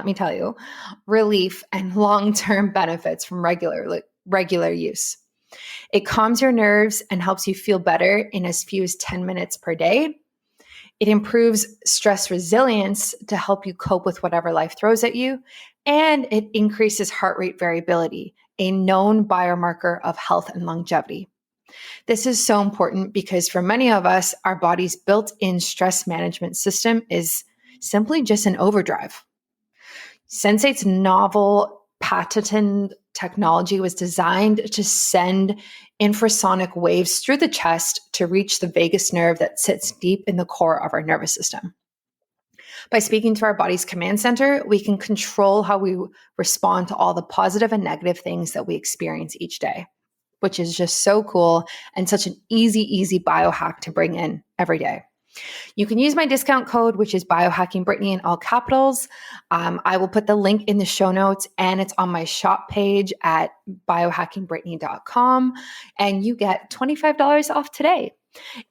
me tell you, relief and long-term benefits from regular use. It calms your nerves and helps you feel better in as few as 10 minutes per day. It improves stress resilience to help you cope with whatever life throws at you. And it increases heart rate variability, a known biomarker of health and longevity. This is so important because for many of us, our body's built-in stress management system is simply just an overdrive. Sensate's novel patented technology was designed to send infrasonic waves through the chest to reach the vagus nerve that sits deep in the core of our nervous system. By speaking to our body's command center, we can control how we respond to all the positive and negative things that we experience each day, which is just so cool and such an easy biohack to bring in every day. You can use my discount code, which is biohackingbrittany in all capitals. I will put the link in the show notes, and it's on my shop page at biohackingbrittany.com, and you get $25 off today.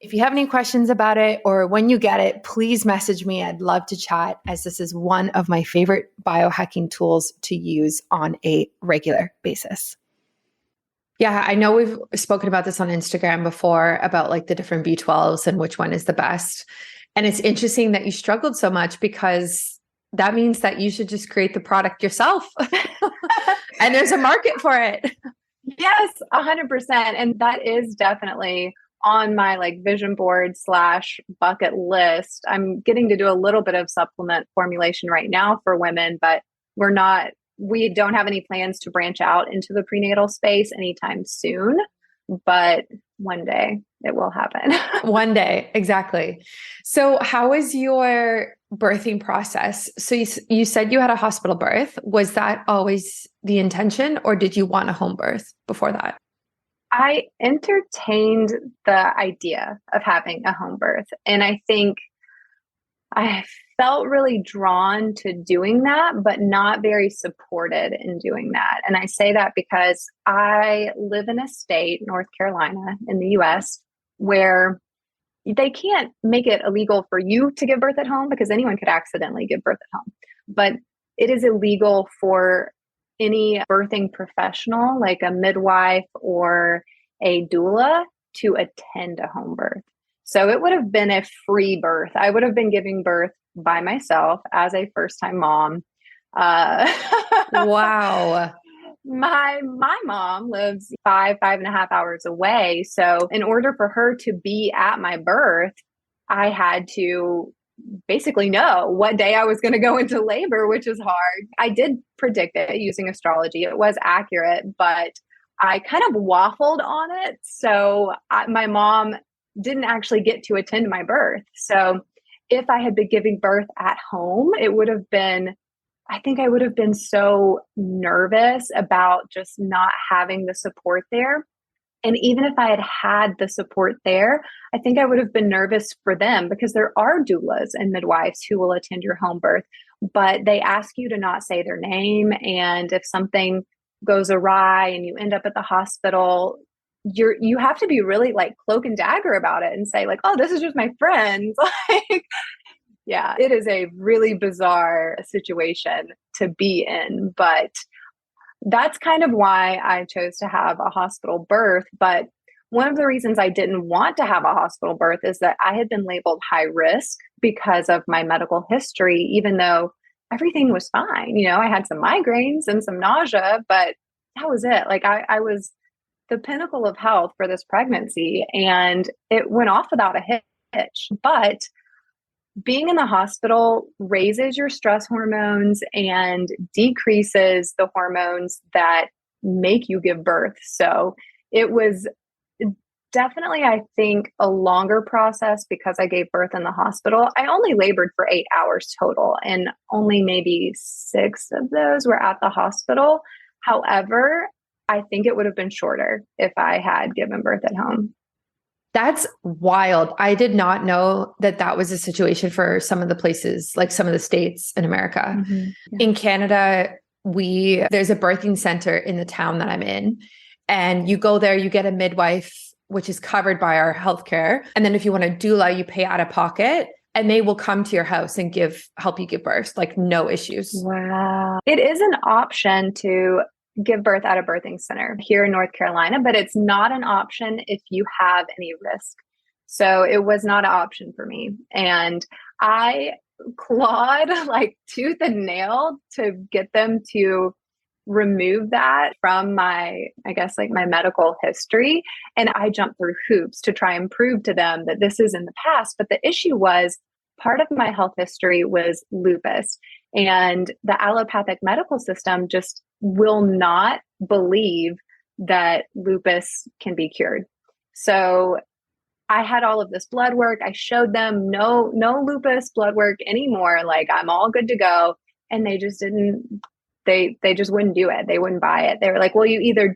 If you have any questions about it or when you get it, please message me. I'd love to chat, as this is one of my favorite biohacking tools to use on a regular basis. Yeah, I know we've spoken about this on Instagram before about like the different B12s and which one is the best. And it's interesting that you struggled so much, because that means that you should just create the product yourself. And there's a market for it. Yes, 100%. And that is definitely on my like vision board / bucket list. I'm getting to do a little bit of supplement formulation right now for women, but we don't have any plans to branch out into the prenatal space anytime soon, but one day it will happen. One day, exactly. So how was your birthing process? So you said you had a hospital birth. Was that always the intention, or did you want a home birth before that? I entertained the idea of having a home birth, and I think I felt really drawn to doing that, but not very supported in doing that. And I say that because I live in a state, North Carolina, in the US, where they can't make it illegal for you to give birth at home, because anyone could accidentally give birth at home. But it is illegal for any birthing professional, like a midwife or a doula, to attend a home birth. So it would have been a free birth. I would have been giving birth by myself as a first-time mom. Wow. My mom lives 5.5 hours away. So in order for her to be at my birth, I had to basically know what day I was going to go into labor, which is hard. I did predict it using astrology. It was accurate, but I kind of waffled on it. So my mom didn't actually get to attend my birth. So if I had been giving birth at home, I think I would have been so nervous about just not having the support there. And even if I had had the support there, I think I would have been nervous for them, because there are doulas and midwives who will attend your home birth, but they ask you to not say their name. And if something goes awry and you end up at the hospital, you have to be really like cloak and dagger about it and say like, oh, this is just my friends. Like, yeah, it is a really bizarre situation to be in, but that's kind of why I chose to have a hospital birth. But one of the reasons I didn't want to have a hospital birth is that I had been labeled high risk because of my medical history, even though everything was fine. You know, I had some migraines and some nausea, but that was it. Like I was the pinnacle of health for this pregnancy, and it went off without a hitch. But being in the hospital raises your stress hormones and decreases the hormones that make you give birth. So it was definitely, I think, a longer process because I gave birth in the hospital. I only labored for 8 hours total, and only maybe 6 of those were at the hospital. However, I think it would have been shorter if I had given birth at home. That's wild. I did not know that that was a situation for some of the places, like some of the states in America. Mm-hmm. Yeah. In Canada, there's a birthing center in the town that I'm in, and you go there, you get a midwife, which is covered by our healthcare. And then if you want a doula, you pay out of pocket, and they will come to your house and help you give birth, like no issues. Wow. It is an option to give birth at a birthing center here in North Carolina, but it's not an option if you have any risk. So it was not an option for me. And I clawed like tooth and nail to get them to remove that from my medical history. And I jumped through hoops to try and prove to them that this is in the past. But the issue was, part of my health history was lupus, and the allopathic medical system just will not believe that lupus can be cured. So I had all of this blood work. I showed them no lupus blood work anymore. Like, I'm all good to go. And they just didn't, they just wouldn't do it. They wouldn't buy it. They were like, well, you either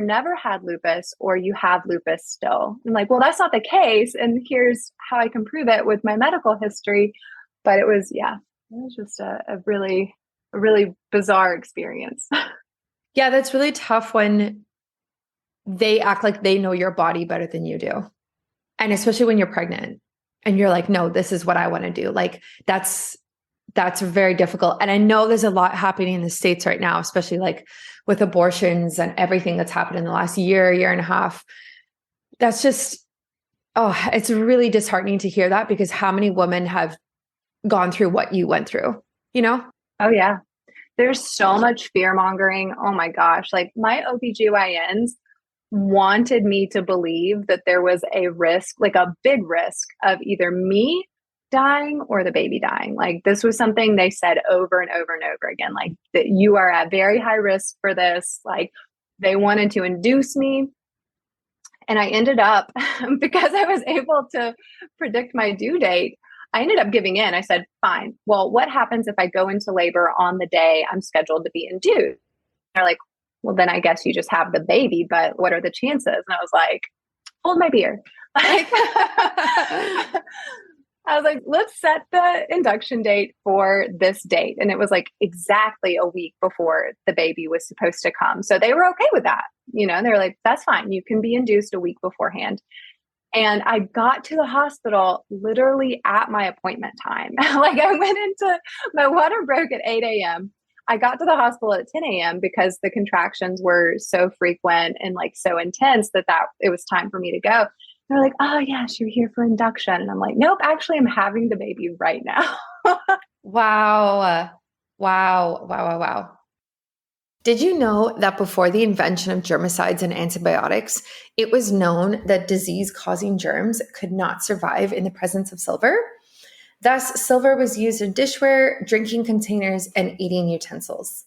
never had lupus or you have lupus still. I'm like, well, that's not the case. And here's how I can prove it with my medical history. But it was just a really bizarre experience. Yeah, that's really tough when they act like they know your body better than you do. And especially when you're pregnant and you're like, no, this is what I want to do. Like, that's very difficult. And I know there's a lot happening in the States right now, especially like with abortions and everything that's happened in the last year and a half. That's just, it's really disheartening to hear that, because how many women have gone through what you went through, you know? Oh yeah. There's so much fear mongering. Oh my gosh. Like, my OBGYNs wanted me to believe that there was a risk, like a big risk of either me dying or the baby dying. Like, this was something they said over and over and over again, like, that you are at very high risk for this. Like, they wanted to induce me. And I ended up, because I was able to predict my due date, I ended up giving in. I said, fine. Well, what happens if I go into labor on the day I'm scheduled to be induced? They're like, well, then I guess you just have the baby, but what are the chances? And I was like, hold my beer. Like, I was like, let's set the induction date for this date. And it was like exactly a week before the baby was supposed to come. So they were okay with that. You know, they were like, that's fine. You can be induced a week beforehand. And I got to the hospital literally at my appointment time. Like, I went into, my water broke at 8 a.m. I got to the hospital at 10 a.m. because the contractions were so frequent and like so intense that it was time for me to go. They're like, oh yes, you're here for induction. And I'm like, nope, actually I'm having the baby right now. Wow. Wow. Did you know that before the invention of germicides and antibiotics, it was known that disease-causing germs could not survive in the presence of silver? Thus, silver was used in dishware, drinking containers, and eating utensils.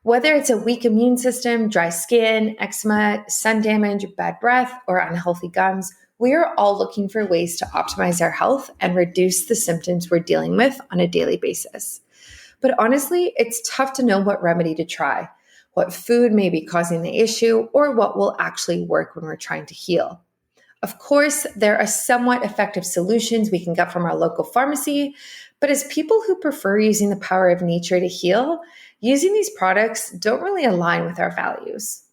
Whether it's a weak immune system, dry skin, eczema, sun damage, bad breath, or unhealthy gums, we are all looking for ways to optimize our health and reduce the symptoms we're dealing with on a daily basis. But honestly, it's tough to know what remedy to try, what food may be causing the issue, or what will actually work when we're trying to heal. Of course, there are somewhat effective solutions we can get from our local pharmacy, but as people who prefer using the power of nature to heal, using these products don't really align with our values.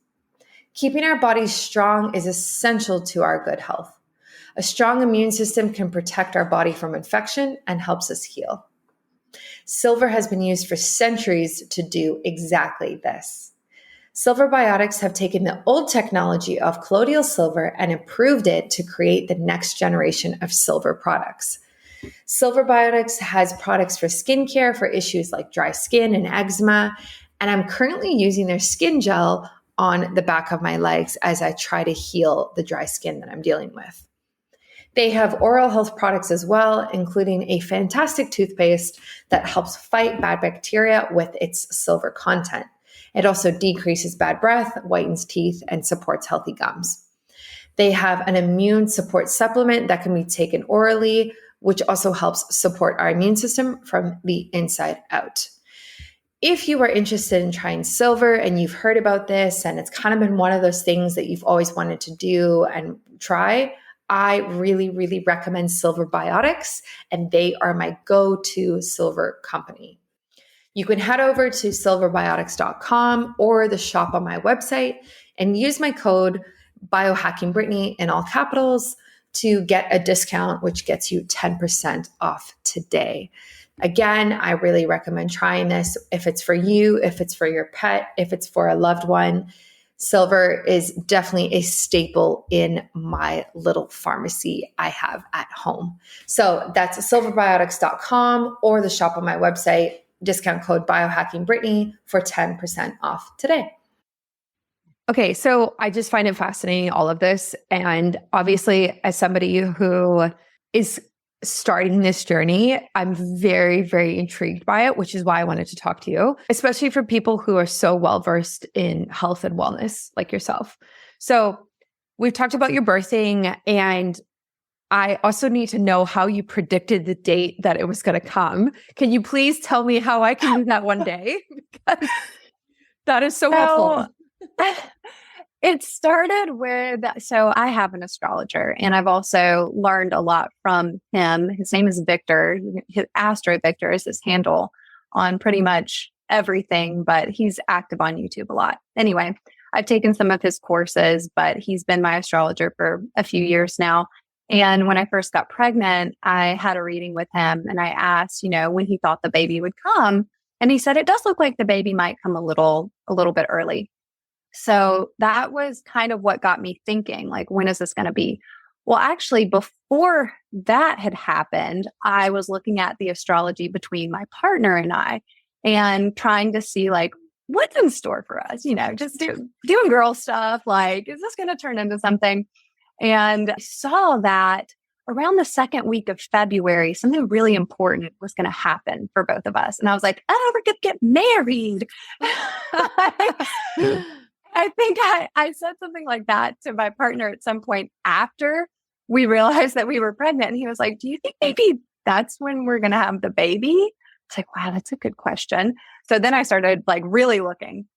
Keeping our bodies strong is essential to our good health. A strong immune system can protect our body from infection and helps us heal. Silver has been used for centuries to do exactly this. Silver Biotics have taken the old technology of colloidal silver and improved it to create the next generation of silver products. Silver Biotics has products for skincare for issues like dry skin and eczema, and I'm currently using their skin gel on the back of my legs as I try to heal the dry skin that I'm dealing with. They have oral health products as well, including a fantastic toothpaste that helps fight bad bacteria with its silver content. It also decreases bad breath, whitens teeth, and supports healthy gums. They have an immune support supplement that can be taken orally, which also helps support our immune system from the inside out. If you are interested in trying silver and you've heard about this and it's kind of been one of those things that you've always wanted to do and try, I really, really recommend Silver Biotics, and they are my go-to silver company. You can head over to silverbiotics.com or the shop on my website and use my code biohackingbrittany in all capitals to get a discount, which gets you 10% off today. Again, I really recommend trying this if it's for you, if it's for your pet, if it's for a loved one. Silver is definitely a staple in my little pharmacy I have at home. So that's silverbiotics.com or the shop on my website. Discount code biohackingbrittany for 10% off today. Okay, so I just find it fascinating, all of this. And obviously, as somebody who is starting this journey. I'm very, very intrigued by it, which is why I wanted to talk to you, especially for people who are so well-versed in health and wellness like yourself. So we've talked about your birthing, and I also need to know how you predicted the date that it was going to come. Can you please tell me how I can do that one day? Because that is so helpful. It started with, so I have an astrologer, and I've also learned a lot from him. His name is Victor. His Astro Victor is his handle on pretty much everything, but he's active on YouTube a lot. Anyway, I've taken some of his courses, but he's been my astrologer for a few years now. And when I first got pregnant, I had a reading with him, and I asked, when he thought the baby would come. And he said, it does look like the baby might come a little bit early. So that was kind of what got me thinking, like, when is this going to be? Well, actually, before that had happened, I was looking at the astrology between my partner and I and trying to see, like, what's in store for us, just doing girl stuff. Like, is this going to turn into something? And I saw that around the second week of February, something really important was going to happen for both of us. And I was like, oh, we're going to get married. I think I said something like that to my partner at some point after we realized that we were pregnant. And he was like, do you think maybe that's when we're going to have the baby? It's like, wow, that's a good question. So then I started like really looking.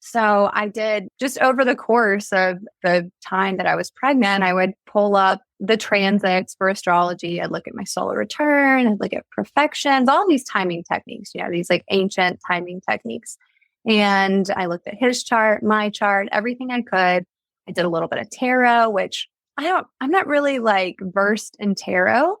So I did, just over the course of the time that I was pregnant, I would pull up the transits for astrology. I'd look at my solar return, I'd look at perfections, all these timing techniques, these like ancient timing techniques. And I looked at his chart, my chart, everything I could. I did a little bit of tarot, which I'm not really like versed in tarot,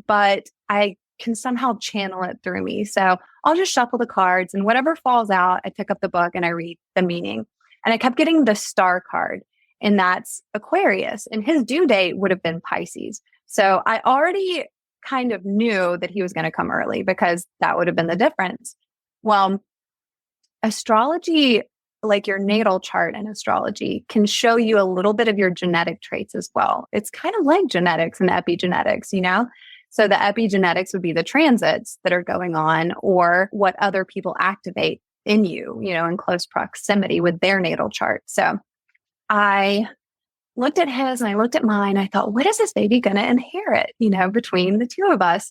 but I can somehow channel it through me. So I'll just shuffle the cards, and whatever falls out, I pick up the book and I read the meaning. And I kept getting the star card, and that's Aquarius, and his due date would have been Pisces. So I already kind of knew that he was going to come early because that would have been the difference. Well, astrology, like your natal chart and astrology, can show you a little bit of your genetic traits as well. It's kind of like genetics and epigenetics, So the epigenetics would be the transits that are going on, or what other people activate in you, in close proximity with their natal chart. So I looked at his and I looked at mine. I thought, what is this baby going to inherit, between the two of us?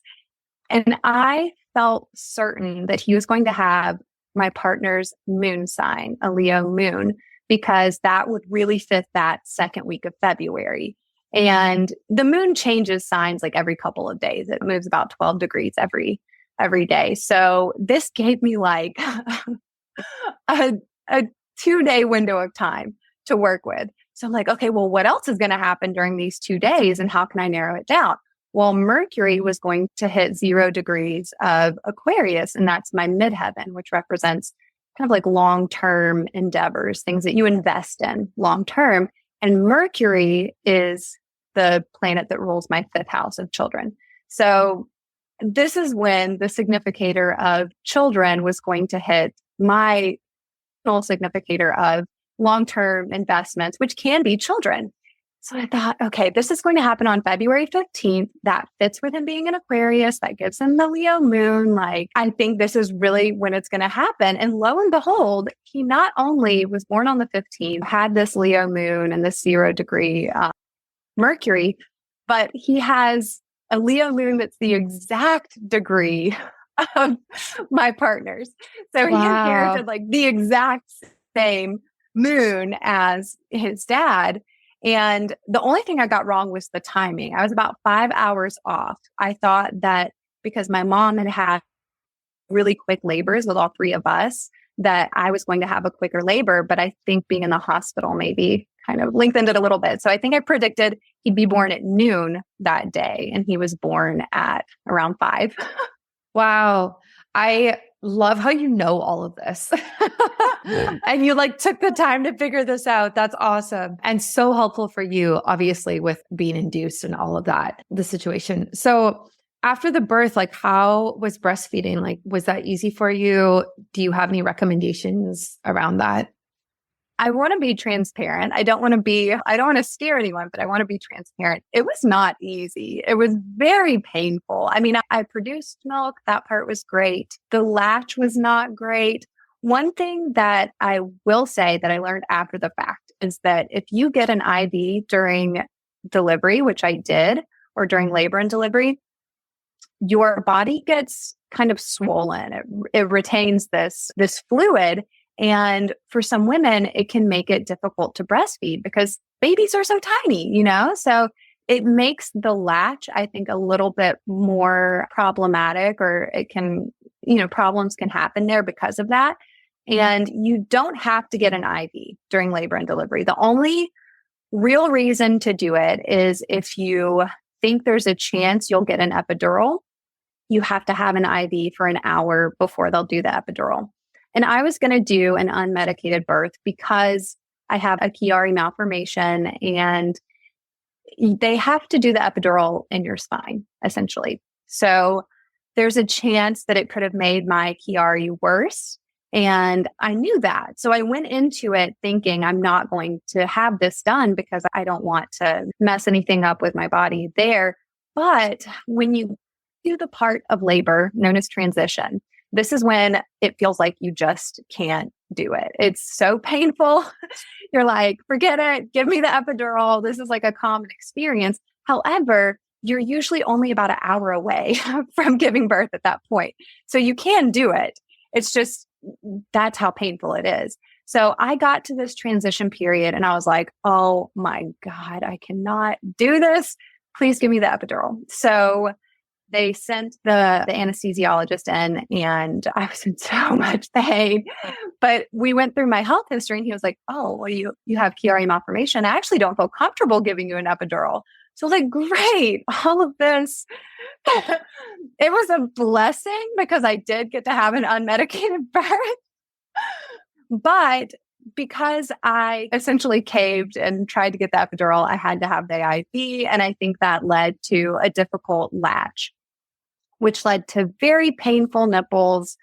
And I felt certain that he was going to have my partner's moon sign, a Leo moon, because that would really fit that second week of February. And the moon changes signs like every couple of days. It moves about 12 degrees every day. So this gave me like a 2-day window of time to work with. So I'm like, okay, well, what else is going to happen during these 2 days, and how can I narrow it down? Well, Mercury was going to hit 0 degrees of Aquarius, and that's my midheaven, which represents kind of like long-term endeavors, things that you invest in long-term. And Mercury is the planet that rules my 5th house of children. So this is when the significator of children was going to hit my significator of long-term investments, which can be children. So I thought, okay, this is going to happen on February 15th. That fits with him being an Aquarius. That gives him the Leo moon. Like, I think this is really when it's going to happen. And lo and behold, he not only was born on the 15th, had this Leo moon and this 0 degree Mercury, but he has a Leo moon that's the exact degree of my partner's. So he inherited like the exact same moon as his dad. And the only thing I got wrong was the timing. I was about 5 hours off. I thought that because my mom had had really quick labors with all 3 of us, that I was going to have a quicker labor. But I think being in the hospital maybe kind of lengthened it a little bit. So I think I predicted he'd be born at noon that day, and he was born at around 5. Wow. I love how you know all of this. And you like took the time to figure this out. That's awesome. And so helpful for you, obviously, with being induced and all of that, the situation. So after the birth, like, how was breastfeeding? Like, was that easy for you? Do you have any recommendations around that? I want to be transparent. I don't want to scare anyone, but I want to be transparent. It was not easy. It was very painful. I mean, I produced milk. That part was great. The latch was not great. One thing that I will say that I learned after the fact is that if you get an IV during delivery, which I did, or during labor and delivery, your body gets kind of swollen. It retains this fluid. And for some women, it can make it difficult to breastfeed because babies are so tiny, So it makes the latch, I think, a little bit more problematic, or it can, problems can happen there because of that. And you don't have to get an IV during labor and delivery. The only real reason to do it is if you think there's a chance you'll get an epidural, you have to have an IV for an hour before they'll do the epidural. And I was going to do an unmedicated birth because I have a Chiari malformation and they have to do the epidural in your spine, essentially. So there's a chance that it could have made my Chiari worse. And I knew that. So I went into it thinking I'm not going to have this done because I don't want to mess anything up with my body there. But when you do the part of labor known as transition, this is when it feels like you just can't do it. It's so painful. You're like, forget it. Give me the epidural. This is like a common experience. However, you're usually only about an hour away from giving birth at that point. So you can do it. It's just, that's how painful it is. So I got to this transition period and I was like, oh my God, I cannot do this. Please give me the epidural. So they sent the anesthesiologist in and I was in so much pain. But we went through my health history and he was like, oh, well, you have Chiari malformation. I actually don't feel comfortable giving you an epidural. So like, great, all of this. It was a blessing because I did get to have an unmedicated birth. But because I essentially caved and tried to get the epidural, I had to have the IV. And I think that led to a difficult latch, which led to very painful nipples.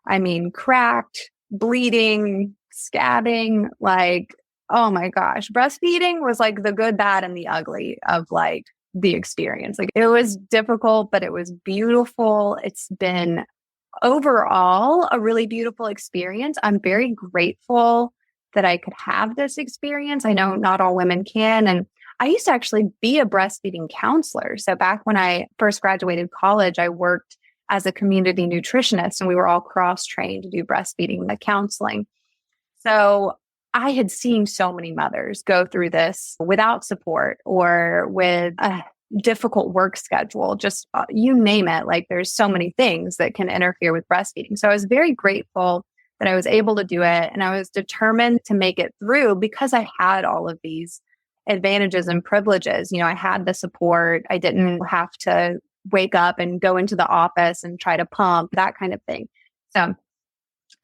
I mean, cracked, bleeding, scabbing, like, oh my gosh. Breastfeeding was like the good, bad, and the ugly of like the experience. Like it was difficult, but it was beautiful. It's been overall a really beautiful experience. I'm very grateful that I could have this experience. I know not all women can. And I used to actually be a breastfeeding counselor. So back when I first graduated college, I worked as a community nutritionist and we were all cross-trained to do breastfeeding, the counseling. So I had seen so many mothers go through this without support or with a difficult work schedule, just you name it. Like there's so many things that can interfere with breastfeeding. So I was very grateful that I was able to do it. And I was determined to make it through because I had all of these advantages and privileges. I had the support. I didn't have to wake up and go into the office and try to pump, that kind of thing. So I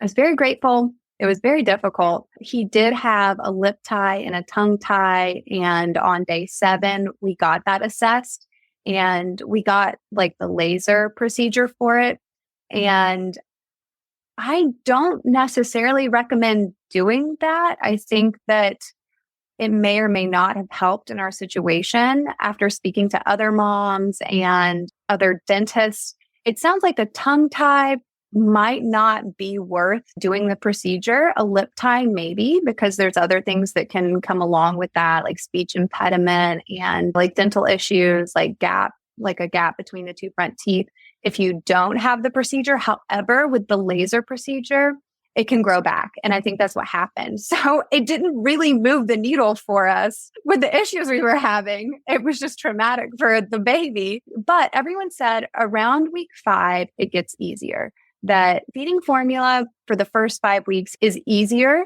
was very grateful. It was very difficult. He did have a lip tie and a tongue tie. And on day 7, we got that assessed and we got like the laser procedure for it. And I don't necessarily recommend doing that. I think that it may or may not have helped in our situation. After speaking to other moms and other dentists, it sounds like the tongue tie might not be worth doing the procedure. A lip tie, maybe, because there's other things that can come along with that, like speech impediment and like dental issues, like a gap between the 2 front teeth. If you don't have the procedure, however, with the laser procedure, it can grow back. And I think that's what happened. So it didn't really move the needle for us with the issues we were having. It was just traumatic for the baby. But everyone said around week 5, it gets easier. That feeding formula for the first 5 weeks is easier,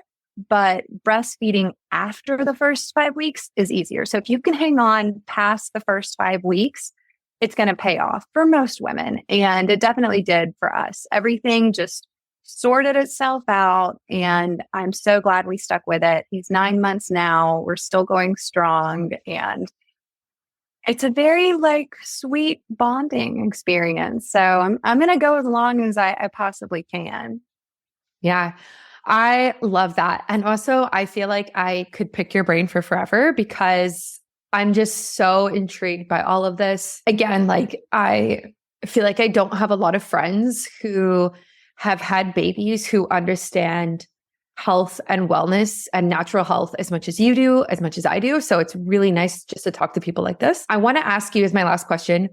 but breastfeeding after the first 5 weeks is easier. So if you can hang on past the first 5 weeks, it's going to pay off for most women. And it definitely did for us. Everything just sorted itself out. And I'm so glad we stuck with it. He's 9 months now. We're still going strong. And it's a very like sweet bonding experience. So I'm going to go as long as I possibly can. Yeah. I love that. And also, I feel like I could pick your brain for forever because I'm just so intrigued by all of this. Again, like I feel like I don't have a lot of friends who have had babies who understand health and wellness and natural health as much as you do, as much as I do. So it's really nice just to talk to people like this. I want to ask you as my last question,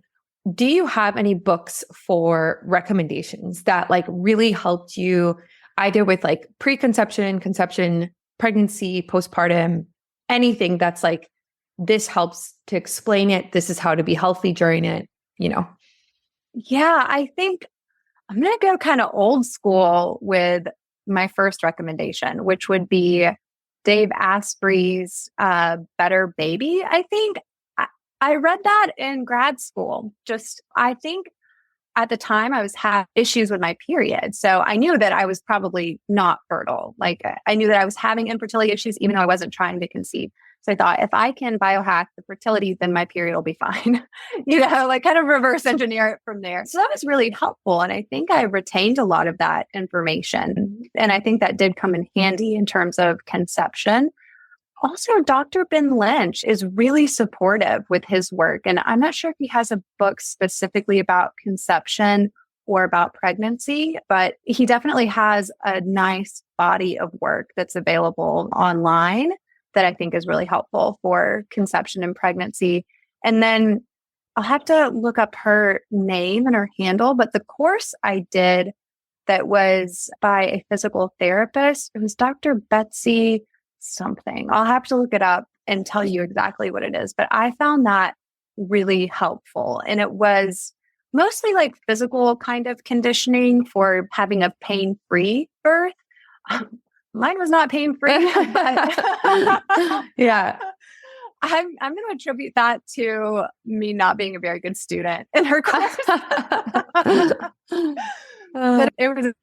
do you have any books for recommendations that like really helped you either with like preconception, conception, pregnancy, postpartum, anything that's like, this helps to explain it. This is how to be healthy during it, you know? Yeah, I think I'm going to go kind of old school with my first recommendation, which would be Dave Asprey's Better Baby. I think I read that in grad school. I think at the time I was having issues with my period. So I knew that I was probably not fertile. Like I knew that I was having infertility issues, even though I wasn't trying to conceive. So I thought if I can biohack the fertility, then my period will be fine. Like kind of reverse engineer it from there. So that was really helpful. And I think I retained a lot of that information. And I think that did come in handy in terms of conception. Also, Dr. Ben Lynch is really supportive with his work. And I'm not sure if he has a book specifically about conception or about pregnancy, but he definitely has a nice body of work that's available online that I think is really helpful for conception and pregnancy. And then I'll have to look up her name and her handle, but the course I did that was by a physical therapist, it was Dr. Betsy something. I'll have to look it up and tell you exactly what it is. But I found that really helpful. And it was mostly like physical kind of conditioning for having a pain-free birth. Mine was not pain-free, but Yeah. I'm going to attribute that to me not being a very good student in her course. But it was a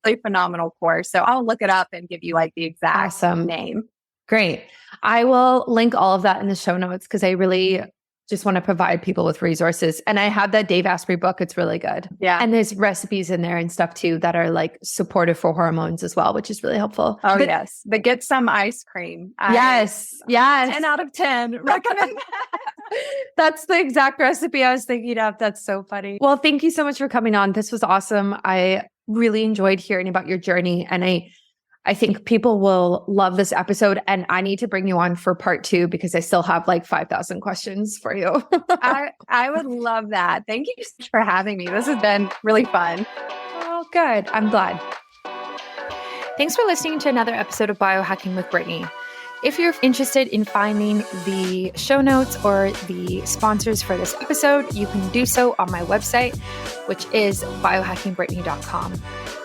really phenomenal course. So I'll look it up and give you like the exact name. Great. I will link all of that in the show notes because I really just want to provide people with resources. And I have that Dave Asprey book. It's really good. Yeah. And there's recipes in there and stuff too that are like supportive for hormones as well, which is really helpful. Oh, yes. But get some ice cream. Yes. 10 out of 10. Recommend that. That's the exact recipe I was thinking of. That's so funny. Well, thank you so much for coming on. This was awesome. I really enjoyed hearing about your journey. And I think people will love this episode, and I need to bring you on for part 2 because I still have like 5,000 questions for you. I would love that. Thank you so much for having me. This has been really fun. Oh, good. I'm glad. Thanks for listening to another episode of Biohacking with Brittany. If you're interested in finding the show notes or the sponsors for this episode, you can do so on my website, which is biohackingbrittany.com.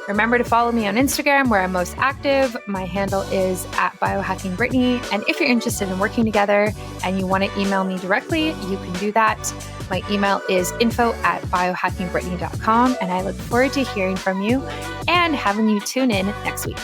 Remember to follow me on Instagram where I'm most active. My handle is @biohackingbrittany. And if you're interested in working together and you want to email me directly, you can do that. My email is info@biohackingbrittany.com. And I look forward to hearing from you and having you tune in next week.